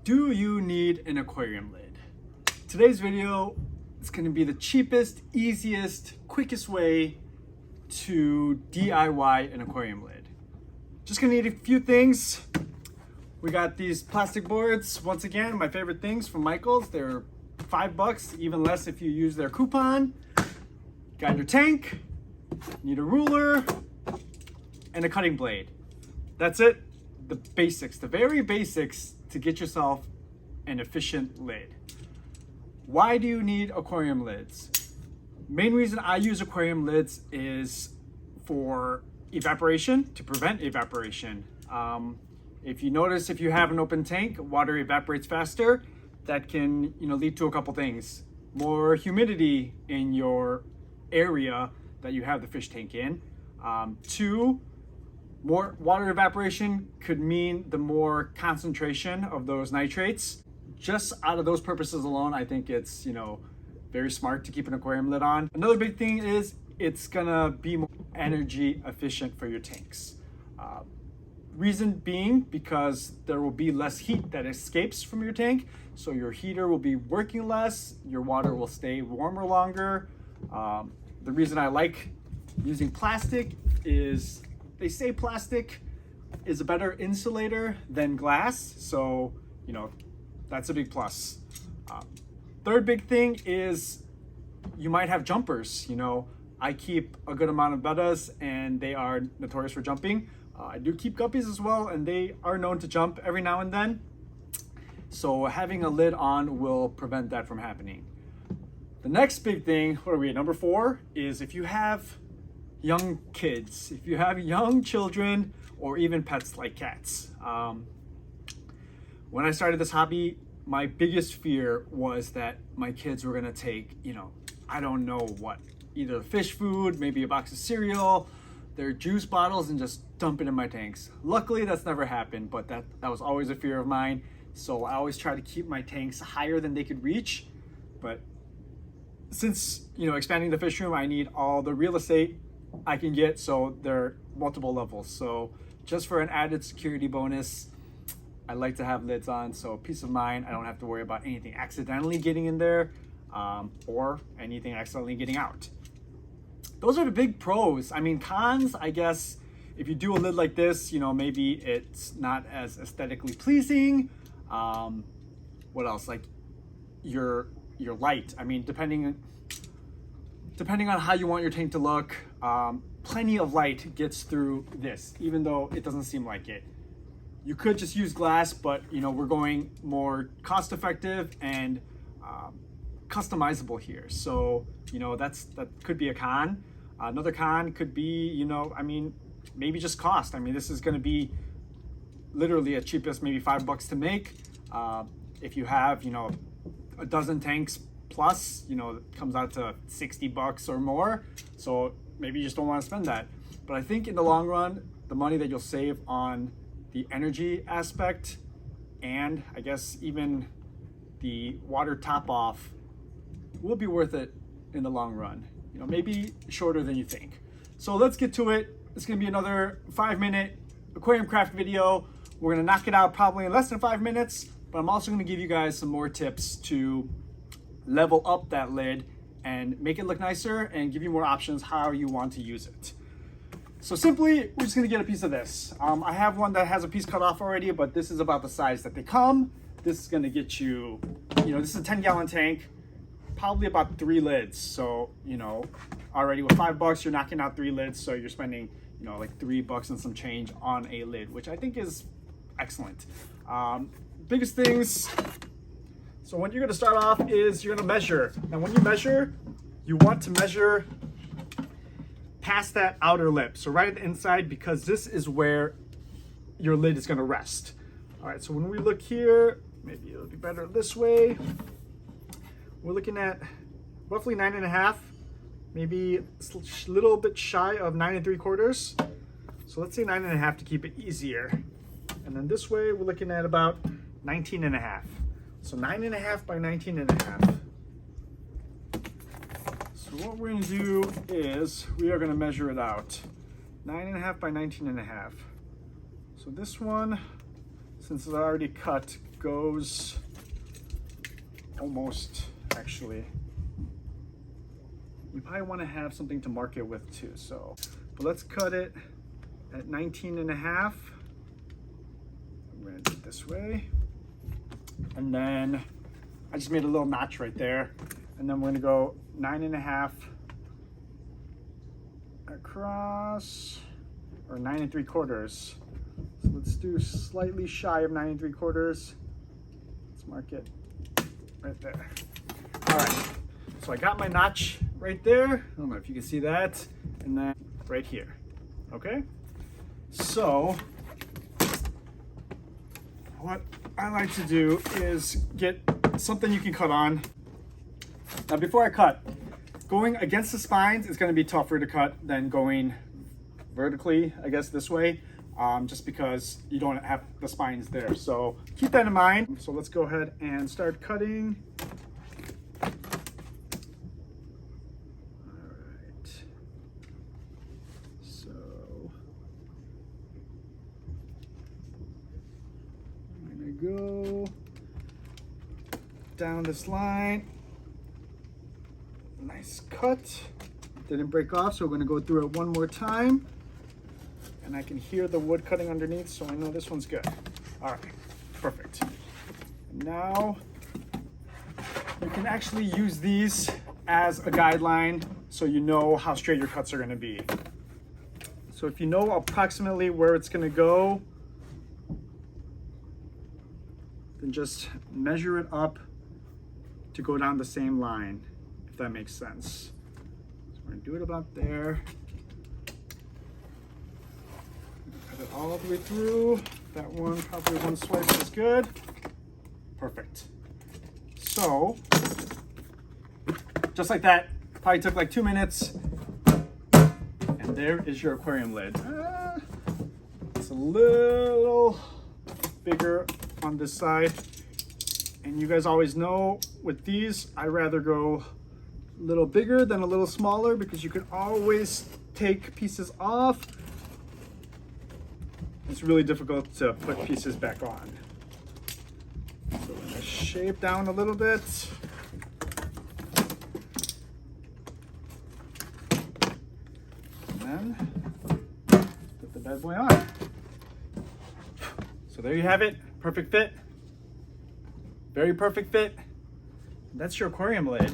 Do you need an aquarium lid? Today's video is going to be the cheapest, easiest, quickest way to DIY an aquarium lid. Just going to need a few things. We got these plastic boards. Once again, my favorite things from Michael's. They're $5, even less if you use their coupon. Got your tank, need a ruler, and a cutting blade. That's it. The basics, the very basics to get yourself an efficient lid. Why do you need aquarium lids? Main reason I use aquarium lids is for evaporation, to prevent evaporation. If you notice, if you have an open tank, water evaporates faster. That can, lead to a couple things. More humidity in your area that you have the fish tank in. Two, more water evaporation could mean the more concentration of those nitrates. Just out of those purposes alone, I think it's, very smart to keep an aquarium lid on. Another big thing is it's gonna be more energy efficient for your tanks. Reason being because there will be less heat that escapes from your tank. So your heater will be working less, your water will stay warmer longer. The reason I like using plastic is they say plastic is a better insulator than glass. So, that's a big plus. Third big thing is you might have jumpers. I keep a good amount of bettas and they are notorious for jumping. I do keep guppies as well, and they are known to jump every now and then. So having a lid on will prevent that from happening. The next big thing, what are we at, number 4, is if you have young kids, if you have young children, or even pets like cats. When I started this hobby, my biggest fear was that my kids were gonna take, I don't know what, either fish food, maybe a box of cereal, their juice bottles, and just dump it in my tanks. Luckily, that's never happened, but that was always a fear of mine. So I always try to keep my tanks higher than they could reach. But since, expanding the fish room, I need all the real estate I can get, so there are multiple levels. So just for an added security bonus, I like to have lids on, so peace of mind. I don't have to worry about anything accidentally getting in there or anything accidentally getting out. Those are the big pros. Cons, I guess, if you do a lid like this, maybe it's not as aesthetically pleasing. What else? Like your light. Depending on how you want your tank to look, plenty of light gets through this, even though it doesn't seem like it. You could just use glass, but we're going more cost effective and customizable here. So, that could be a con. Another con could be, maybe just cost. This is going to be literally at cheapest, maybe $5 to make. If you have, a dozen tanks plus, it comes out to $60 or more. So maybe you just don't want to spend that. But I think in the long run, the money that you'll save on the energy aspect and I guess even the water top off will be worth it in the long run. Maybe shorter than you think. So let's get to it. It's gonna be another 5-minute aquarium craft video. We're gonna knock it out probably in less than 5 minutes, but I'm also gonna give you guys some more tips to level up that lid and make it look nicer and give you more options how you want to use it. So simply, we're just gonna get a piece of this. I have one that has a piece cut off already, but this is about the size that they come. This is gonna get you, this is a 10-gallon tank, probably about 3 lids. So, already with $5, you're knocking out 3 lids. So you're spending, like $3 and some change on a lid, which I think is excellent. Biggest things. So what you're gonna start off is you're gonna measure. And when you measure, you want to measure past that outer lip. So right at the inside, because this is where your lid is gonna rest. All right, so when we look here, maybe it'll be better this way. We're looking at roughly 9.5, maybe a little bit shy of 9 3/4. So let's say 9.5 to keep it easier. And then this way, we're looking at about 19.5. So 9.5 by 19.5. So what we're gonna do is we are gonna measure it out. 9.5 by 19.5. So this one, since it's already cut, goes almost, actually. You probably want to have something to mark it with too. So, but let's cut it at 19 and a half. I'm going to do it this way. And then I just made a little notch right there. And then we're going to go 9 and a half across, or 9 3/4. So let's do slightly shy of 9 3/4. Let's mark it right there. All right, so I got my notch right there. I don't know if you can see that. And then right here, okay? So what I like to do is get something you can cut on. Now before I cut, going against the spines is going to be tougher to cut than going vertically, I guess this way, just because you don't have the spines there. So keep that in mind. So let's go ahead and start cutting. All right. So I'm going to go down this line. Nice cut. Didn't break off, so we're going to go through it one more time. And I can hear the wood cutting underneath, so I know this one's good. All right, perfect. Now you can actually use these as a guideline so you know how straight your cuts are going to be. So if you know approximately where it's going to go, then just measure it up to go down the same line, if that makes sense. So we're going to do it about there. Cut it all the way through. That one, probably one swipe is good. Perfect. So, just like that, probably took like 2 minutes. And there is your aquarium lid. It's a little bigger on this side. And you guys always know with these, I rather go a little bigger than a little smaller because you can always take pieces off. It's really difficult to put pieces back on. So I'm going to shape down a little bit. And then put the bad boy on. So there you have it, perfect fit. Very perfect fit. That's your aquarium lid.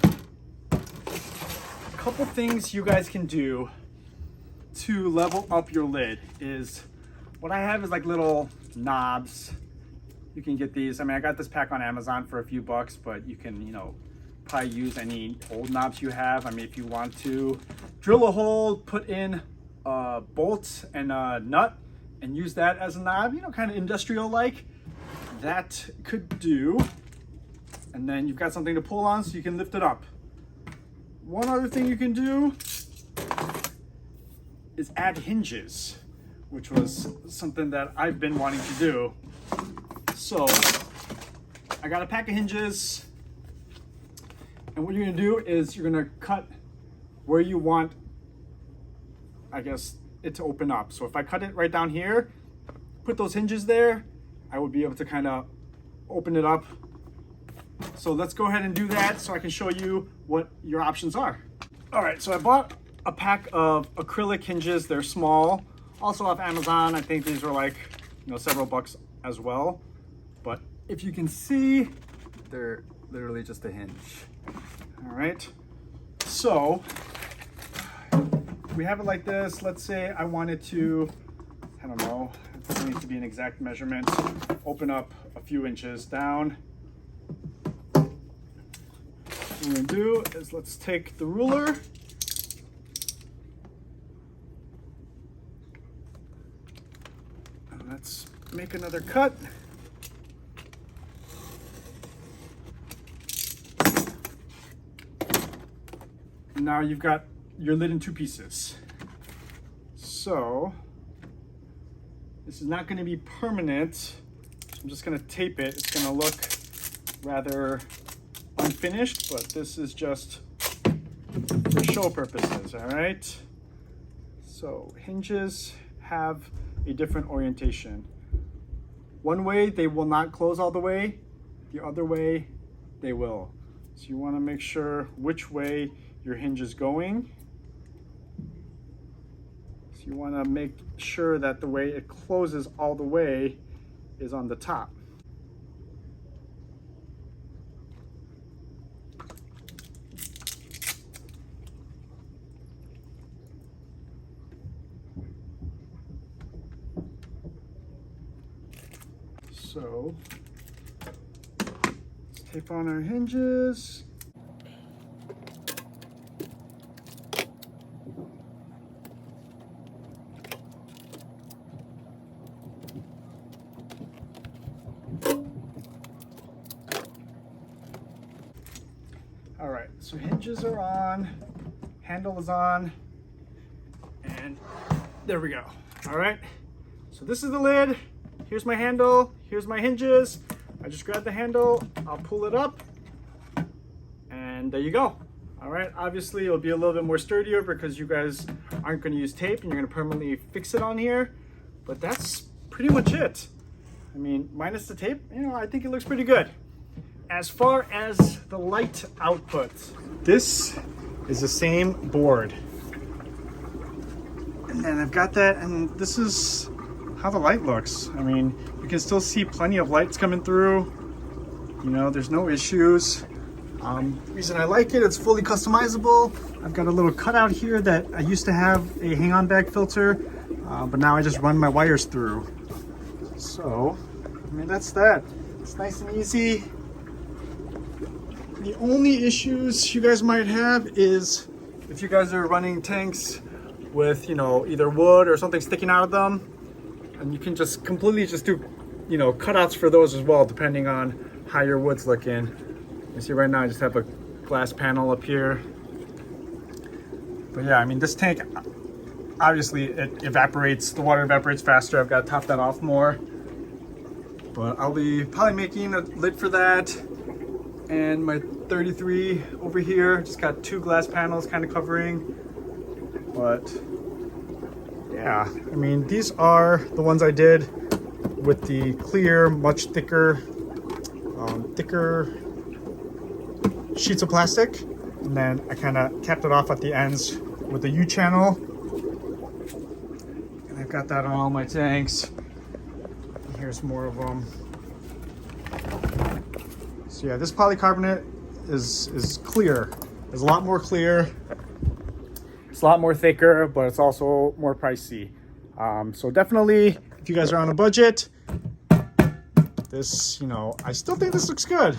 A couple things you guys can do to level up your lid is, what I have is like little knobs. You can get these. I mean, I got this pack on Amazon for a few bucks, but you can, probably use any old knobs you have. I mean, if you want to drill a hole, put in a bolt and a nut and use that as a knob, kind of industrial like, that could do. And then you've got something to pull on so you can lift it up. One other thing you can do is add hinges, which was something that I've been wanting to do. So I got a pack of hinges, and what you're gonna do is you're gonna cut where you want, I guess, it to open up. So if I cut it right down here, put those hinges there, I would be able to kind of open it up. So let's go ahead and do that so I can show you what your options are. All right, so I bought a pack of acrylic hinges. They're small, also off Amazon. I think these were like, several bucks as well. But if you can see, they're literally just a hinge. All right, so we have it like this. Let's say I wanted to, I don't know, it doesn't need to be an exact measurement, open up a few inches down. What we're gonna do is let's take the ruler and let's make another cut. Now you've got your lid in two pieces. So this is not going to be permanent. So I'm just going to tape it. It's going to look rather unfinished, but this is just for show purposes, all right? So hinges have a different orientation. One way they will not close all the way, the other way they will. So you want to make sure which way your hinge is going. So you want to make sure that the way it closes all the way is on the top. So let's tape on our hinges. All right, so hinges are on, handle is on, and there we go. All right, so this is the lid. Here's my handle, here's my hinges. I just grab the handle, I'll pull it up, and there you go. All right, obviously it'll be a little bit more sturdier because you guys aren't gonna use tape and you're gonna permanently fix it on here, but that's pretty much it. I mean, minus the tape, you know, I think it looks pretty good. As far as the light output, this is the same board. And then I've got that, and this is how the light looks. I mean, you can still see plenty of lights coming through. You know, there's no issues. The reason I like it, it's fully customizable. I've got a little cutout here that I used to have a hang-on bag filter, but now I just run my wires through. So, I mean, that's that. It's nice and easy. The only issues you guys might have is if you guys are running tanks with, you know, either wood or something sticking out of them, and you can just completely just do, you know, cutouts for those as well, depending on how your wood's looking. You see right now I just have a glass panel up here. But yeah, I mean, this tank, obviously it evaporates, the water evaporates faster. I've got to top that off more. But I'll be probably making a lid for that. And my 33 over here, just got 2 glass panels kind of covering. But yeah, I mean, these are the ones I did with the clear, much thicker sheets of plastic. And then I kind of capped it off at the ends with the U-channel. And I've got that on all my tanks. And here's more of them. So yeah, this polycarbonate is clear. It's a lot more clear. It's a lot more thicker, but it's also more pricey. So definitely, if you guys are on a budget, this, you know, I still think this looks good.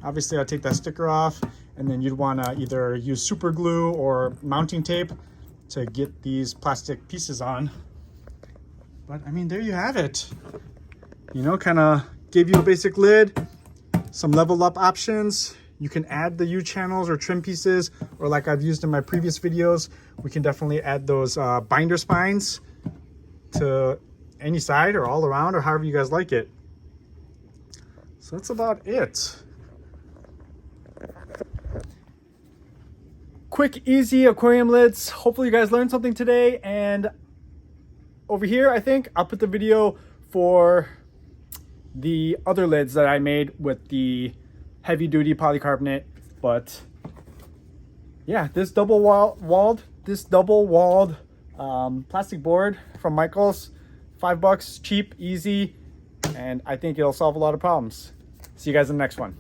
Obviously, I'll take that sticker off, and then you'd want to either use super glue or mounting tape to get these plastic pieces on. But I mean, there you have it. You know, kind of gave you a basic lid, some level up options. You can add the U-channels or trim pieces, or like I've used in my previous videos, we can definitely add those binder spines to any side or all around or however you guys like it. So that's about it. Quick, easy aquarium lids. Hopefully you guys learned something today. And over here, I think I'll put the video for the other lids that I made with the heavy duty polycarbonate. But yeah, this double walled plastic board from Michael's, $5, cheap, easy, and I think it'll solve a lot of problems. See you guys in the next one.